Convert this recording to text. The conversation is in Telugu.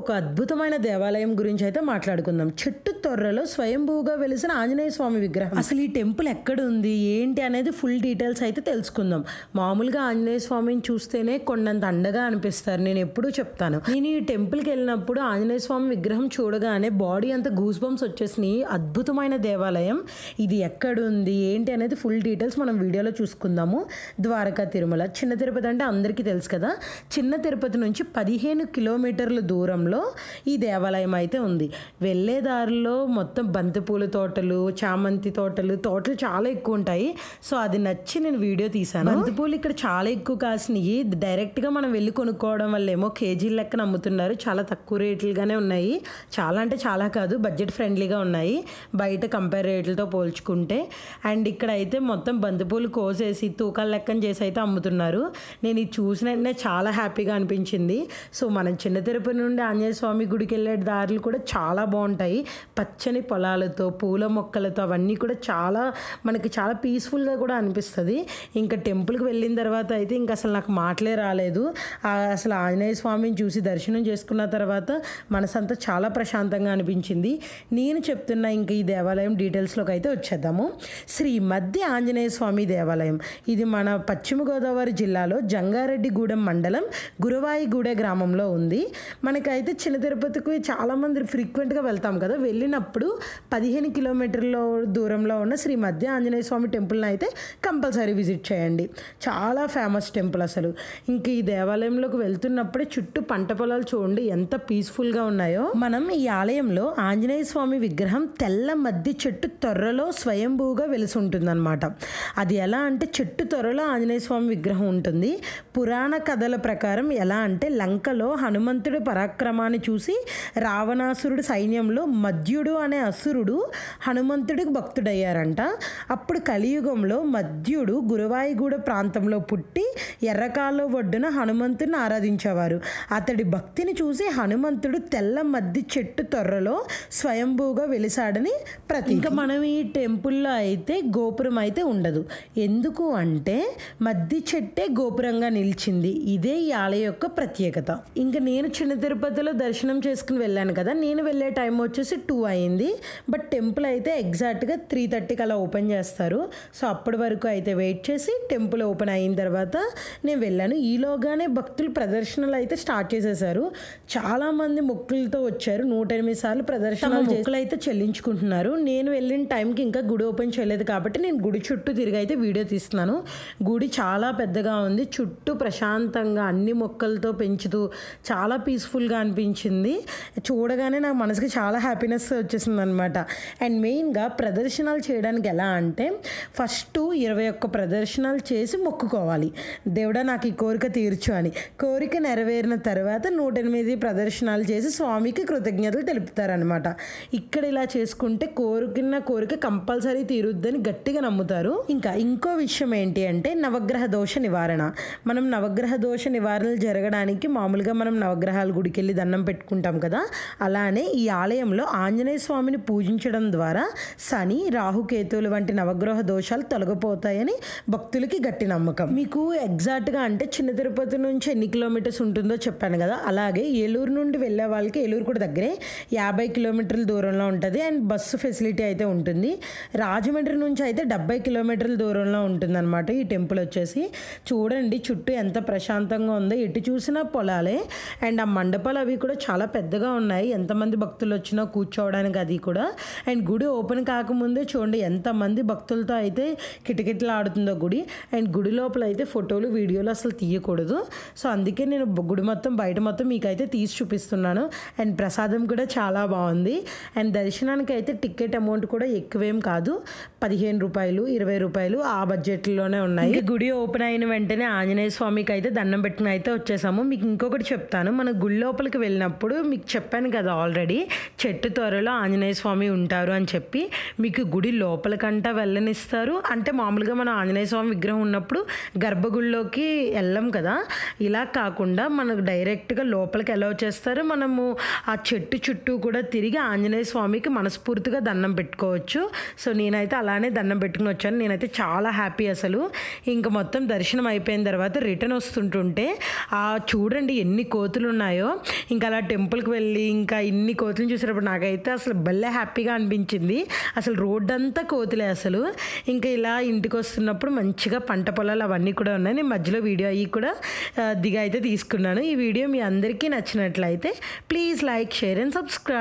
ఒక అద్భుతమైన దేవాలయం గురించి అయితే మాట్లాడుకుందాం. చెట్టు తొర్రలో స్వయంభూగా వెలిసిన ఆంజనేయ స్వామి విగ్రహం. అసలు ఈ టెంపుల్ ఎక్కడ ఉంది ఏంటి అనేది ఫుల్ డీటెయిల్స్ అయితే తెలుసుకుందాం. మామూలుగా ఆంజనేయ స్వామిని చూస్తేనే కొండంత అండగా అనిపిస్తారు. నేను ఎప్పుడూ చెప్తాను, నేను ఈ టెంపుల్కి వెళ్ళినప్పుడు ఆంజనేయ స్వామి విగ్రహం చూడగానే బాడీ అంతా గూస్ బంప్స్ వచ్చేసినాయి. అద్భుతమైన దేవాలయం. ఇది ఎక్కడ ఉంది ఏంటి అనేది ఫుల్ డీటెయిల్స్ మనం వీడియోలో చూసుకుందాము. ద్వారకా తిరుమల, చిన్న తిరుపతి అంటే అందరికీ తెలుసు కదా. చిన్న తిరుపతి నుంచి 15 కిలోమీటర్ల దూరంలో ఈ దేవాలయం అయితే ఉంది. వెళ్ళే దారిలో మొత్తం బంతిపూల తోటలు, చామంతి తోటలు చాలా ఎక్కువ ఉంటాయి. సో అది నచ్చి నేను వీడియో తీశాను. బంతిపూలు ఇక్కడ చాలా ఎక్కువ కాసినాయి. డైరెక్ట్గా మనం వెళ్ళి కొనుక్కోవడం వల్ల ఏమో కేజీల లెక్కన అమ్ముతున్నారు. చాలా తక్కువ రేట్లుగానే ఉన్నాయి. చాలా అంటే చాలా కాదు, బడ్జెట్ ఫ్రెండ్లీగా ఉన్నాయి బయట కంపేర్ రేట్లతో పోల్చుకుంటే. అండ్ ఇక్కడ అయితే మొత్తం బంతిపూలు కోసేసి తూకాల లెక్కన చేసి అయితే అమ్ముతున్నారు. నేను ఇది చూసిన వెంటనే చాలా హ్యాపీగా అనిపించింది. సో మనం చిన్న తిరుపతి నుండి ఆంజనేయ స్వామి గుడికి వెళ్ళే దారులు కూడా చాలా బాగుంటాయి. పచ్చని పొలాలతో, పూల మొక్కలతో, అవన్నీ కూడా మనకి చాలా పీస్ఫుల్గా కూడా అనిపిస్తుంది. ఇంకా టెంపుల్కి వెళ్ళిన తర్వాత అయితే ఇంకా అసలు నాకు మాటలే రాలేదు. అసలు ఆంజనేయ స్వామిని చూసి దర్శనం చేసుకున్న తర్వాత మనసంతా చాలా ప్రశాంతంగా అనిపించింది. నేను చెప్తున్నా ఇంకా ఈ దేవాలయం డీటెయిల్స్లోకి అయితే వచ్చేద్దాము. శ్రీ మధ్య ఆంజనేయ స్వామి దేవాలయం. ఇది మన పశ్చిమ గోదావరి జిల్లాలో జంగారెడ్డిగూడెం మండలం గురవాయిగూడ గ్రామంలో ఉంది. మనకైతే చిన్న తిరుపతికి చాలామంది ఫ్రీక్వెంట్గా వెళ్తాం కదా. వెళ్ళినప్పుడు 15 కిలోమీటర్ల దూరంలో ఉన్న శ్రీ మధ్య ఆంజనేయ స్వామి టెంపుల్ని అయితే కంపల్సరీ విజిట్ చేయండి. చాలా ఫేమస్ టెంపుల్ అసలు. ఇంక ఈ దేవాలయంలోకి వెళ్తున్నప్పుడే చుట్టూ పంట పొలాలు చూడండి ఎంత పీస్ఫుల్గా ఉన్నాయో. మనం ఈ ఆలయంలో ఆంజనేయ స్వామి విగ్రహం తెల్ల మద్ది చెట్టు తొర్రలో స్వయంభూగా వెలిసి ఉంటుందన్నమాట. అది ఎలా అంటే చెట్టు తొర్రలో ఆంజనేయ స్వామి విగ్రహం ఉంటుంది. పురాణ కథల ప్రకారం ఎలా అంటే లంకలో హనుమంతుడి పరాక్రమాన్ని చూసి రావణాసురుడి సైన్యంలో మద్యుడు అనే అసురుడు హనుమంతుడికి భక్తుడయ్యారంట. అప్పుడు కలియుగంలో మద్యుడు గురవాయిగూడ ప్రాంతంలో పుట్టి ఎర్రకాలువ ఒడ్డున హనుమంతుడిని ఆరాధించేవారు. అతడి భక్తిని చూసి హనుమంతుడు తెల్ల మద్ది చెట్టు తొర్రలో స్వయంభూగా వెలిసాడని ప్రతీక. ఇంకా మనం ఈ టెంపుల్లో అయితే గోపురం అయితే ఉండదు. ఎందుకు అంటే మద్ది చెట్టే గోపురంగా నిలిచింది. ఇదే ఈ ఆలయం యొక్క ప్రత్యేకత. ఇంకా నేను చిన్న తిరుపతిలో దర్శనం చేసుకుని వెళ్ళాను కదా. నేను వెళ్ళే టైం వచ్చేసి 2 అయింది. బట్ టెంపుల్ అయితే ఎగ్జాక్ట్గా 3:30కి అలా ఓపెన్ చేస్తారు. సో అప్పటి వరకు అయితే వెయిట్ చేసి టెంపుల్ ఓపెన్ అయిన తర్వాత నేను వెళ్ళాను. ఈలోగానే భక్తులు ప్రదర్శనలు అయితే స్టార్ట్ చేసేసారు. చాలామంది మొక్కులతో వచ్చారు. 108 సార్లు ప్రదర్శనలు మొక్కులు అయితే చెల్లించుకుంటున్నారు. నేను వెళ్ళిన టైంకి ఇంకా గుడి ఓపెన్ చేయలేదు కాబట్టి నేను గుడి చుట్టూ తిరిగి అయితే వీడియో తీస్తున్నాను. గుడి చాలా పెద్దగా ఉంది. చుట్టూ ప్రశాంతంగా అన్ని మొక్కలతో పెంచుతూ చాలా పీస్ఫుల్గా అనిపించింది. చూడగానే నా మనసుకి చాలా హ్యాపీనెస్ వచ్చేసింది అనమాట. అండ్ మెయిన్గా ప్రదర్శనలు చేయడానికి ఎలా అంటే ఫస్ట్ 21 ప్రదర్శనలు చేసి మొక్కుకోవాలి. దేవుడా నాకు ఈ కోరిక తీర్చు అని. కోరిక నెరవేరిన తర్వాత 108 ప్రదర్శనలు చేసి స్వామికి కృతజ్ఞతలు తెలుపుతారనమాట. ఇక్కడ ఇలా చేసుకుంటే కోరుకున్న కోరిక కంపల్సరీ తీరుద్దని గట్టిగా నమ్ముతారు. ఇంకో విషయం ఏంటి అంటే నవగ్రహ దోష నివారణ. మనం నవగ్రహ దోష నివారణలు జరగడానికి మామూలుగా మనం నవగ్రహాల గుడికి వెళ్ళి దండం పెట్టుకుంటాం కదా. అలానే ఈ ఆలయంలో ఆంజనేయ స్వామిని పూజించడం ద్వారా శని, రాహుకేతువులు వంటి నవగ్రహ దోషాలు తొలగిపోతాయని భక్తులకి గట్టి నమ్మకం. మీకు ఎగ్జాక్ట్గా అంటే చిన్న తిరుపతి నుంచి ఎన్ని కిలోమీటర్స్ ఉంటుందో చెప్పాను కదా. అలాగే ఏలూరు నుండి వెళ్ళే వాళ్ళకి ఏలూరు కూడా దగ్గరే 50 కిలోమీటర్ల దూరంలో ఉంటుంది. అండ్ బస్సు ఫెసిలిటీ అయితే ఉంటుంది. రాజమండ్రి నుంచి అయితే 70 కిలోమీటర్ల దూరంలో ఉంటుంది అనమాట ఈ టెంపుల్ వచ్చేసి. చూడండి చుట్టూ ఎంత ప్రశాంతంగా ఉందో. ఎటు చూసినా పొలాలే. అండ్ ఆ మండపాలు అవి కూడా చాలా పెద్దగా ఉన్నాయి. ఎంతమంది భక్తులు వచ్చినా కూర్చోవడానికి అది కూడా. అండ్ గుడి ఓపెన్ కాకముందే చూడండి ఎంతమంది భక్తులతో అయితే కిటకిటలాడుతుందో గుడి. అండ్ గుడి లోపల అయితే ఫోటోలు, వీడియోలు అసలు తీయకూడదు. సో అందుకే నేను గుడి మొత్తం బయట మొత్తం మీకైతే తీసి చూపిస్తున్నాను. అండ్ ప్రసాదం కూడా చాలా బాగుంది. అండ్ దర్శనానికి అయితే టికెట్ అమౌంట్ కూడా ఎక్కువేం కాదు. 15 రూపాయలు, 20 రూపాయలు ఆ బడ్జెట్లోనే ఉన్నాయి. గుడి ఓపెన్ అయిన వెంటనే ఆంజనేయ స్వామికి అయితే దండం పెట్టుకుని అయితే వచ్చేసాము. మీకు ఇంకొకటి చెప్తాను. మన గుడి లోపలికి వెళ్ళినప్పుడు మీకు చెప్పాను కదా ఆల్రెడీ చెట్టు త్వరలో ఆంజనేయ స్వామి ఉంటారు అని చెప్పి. మీకు గుడి లోపలికంటా వెళ్ళనిస్తారు. అంటే మామూలుగా మన ఆంజనేయ స్వామి విగ్రహం ఉన్నప్పుడు గర్భగుడిలోకి వెళ్ళం కదా. ఇలా కాకుండా మనకు డైరెక్ట్గా లోపలికి ఎలా చేస్తారు. మనము ఆ చెట్టు చుట్టూ కూడా తిరిగి ఆంజనేయ స్వామికి మనస్ఫూర్తిగా దండం పెట్టుకోవచ్చు. సో నేనైతే అలానే దండం పెట్టుకుని వచ్చాను. నేనైతే చాలా హ్యాపీ అసలు. ఇంకా మొత్తం దర్శనం అయిపోయిన తర్వాత రిటర్న్ వస్తుంటుంటే చూడండి ఎన్ని కోతులు ఉన్నాయో. ఇంకా అలా టెంపుల్కి వెళ్ళి ఇంకా ఇన్ని కోతులను చూసినప్పుడు నాకైతే అసలు భలే హ్యాపీగా అనిపించింది. అసలు రోడ్ అంతా కోతులే అసలు. ఇంకా ఇలా ఇంటికి వస్తున్నప్పుడు మంచిగా పంట పొలాలు అవన్నీ కూడా ఉన్నాయి. నేను మధ్యలో వీడియో అవి కూడా దిగా అయితే తీసుకున్నాను. ఈ వీడియో మీ అందరికీ నచ్చినట్లయితే please like, share and subscribe.